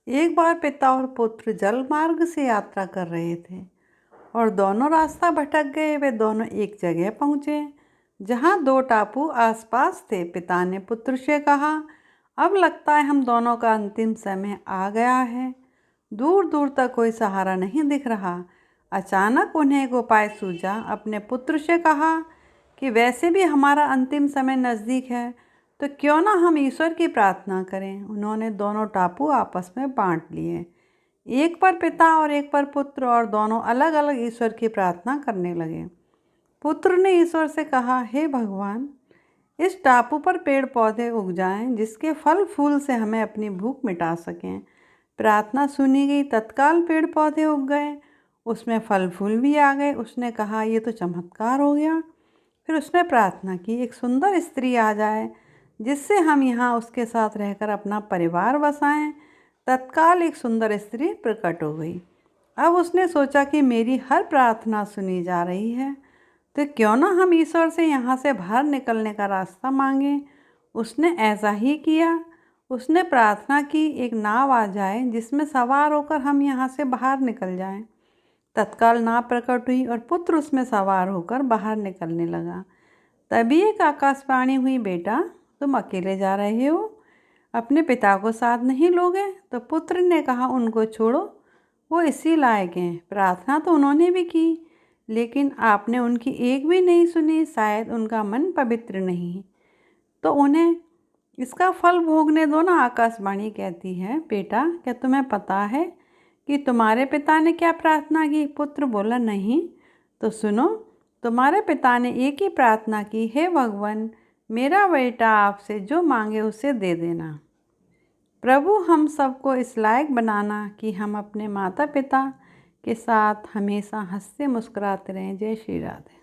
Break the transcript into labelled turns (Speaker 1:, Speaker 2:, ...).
Speaker 1: एक बार पिता और पुत्र जल मार्ग से यात्रा कर रहे थे और दोनों रास्ता भटक गए। वे दोनों एक जगह पहुँचे जहाँ दो टापू आसपास थे। पिता ने पुत्र से कहा, अब लगता है हम दोनों का अंतिम समय आ गया है। दूर दूर तक कोई सहारा नहीं दिख रहा। अचानक उन्हें एक उपाय सूझा। अपने पुत्र से कहा कि वैसे भी हमारा अंतिम समय नज़दीक है, तो क्यों ना हम ईश्वर की प्रार्थना करें। उन्होंने दोनों टापू आपस में बांट लिए, एक पर पिता और एक पर पुत्र, और दोनों अलग अलग ईश्वर की प्रार्थना करने लगे। पुत्र ने ईश्वर से कहा, हे भगवान, इस टापू पर पेड़ पौधे उग जाएं जिसके फल फूल से हमें अपनी भूख मिटा सकें। प्रार्थना सुनी गई। तत्काल पेड़ पौधे उग गए, उसमें फल फूल भी आ गए। उसने कहा, ये तो चमत्कार हो गया। फिर उसने प्रार्थना की, एक सुंदर स्त्री आ जाए जिससे हम यहाँ उसके साथ रहकर अपना परिवार बसाएं। तत्काल एक सुंदर स्त्री प्रकट हो गई। अब उसने सोचा कि मेरी हर प्रार्थना सुनी जा रही है, तो क्यों ना हम ईश्वर से यहाँ से बाहर निकलने का रास्ता मांगें। उसने ऐसा ही किया। उसने प्रार्थना की, एक नाव आ जाए जिसमें सवार होकर हम यहाँ से बाहर निकल जाएं। तत्काल नाव प्रकट हुई और पुत्र उसमें सवार होकर बाहर निकलने लगा। तभी एक आकाशवाणी हुई, बेटा, तुम अकेले जा रहे हो, अपने पिता को साथ नहीं लोगे। तो पुत्र ने कहा, उनको छोड़ो, वो इसी लायक हैं। प्रार्थना तो उन्होंने भी की, लेकिन आपने उनकी एक भी नहीं सुनी। शायद उनका मन पवित्र नहीं, तो उन्हें इसका फल भोगने दो ना। आकाशवाणी कहती है, बेटा, क्या तुम्हें पता है कि तुम्हारे पिता ने क्या प्रार्थना की? पुत्र बोला, नहीं। तो सुनो, तुम्हारे पिता ने एक ही प्रार्थना की, हे भगवान, मेरा बेटा आपसे जो मांगे उसे दे देना। प्रभु हम सबको इस लायक बनाना कि हम अपने माता पिता के साथ हमेशा हंसते मुस्कुराते रहें। जय श्री राधे।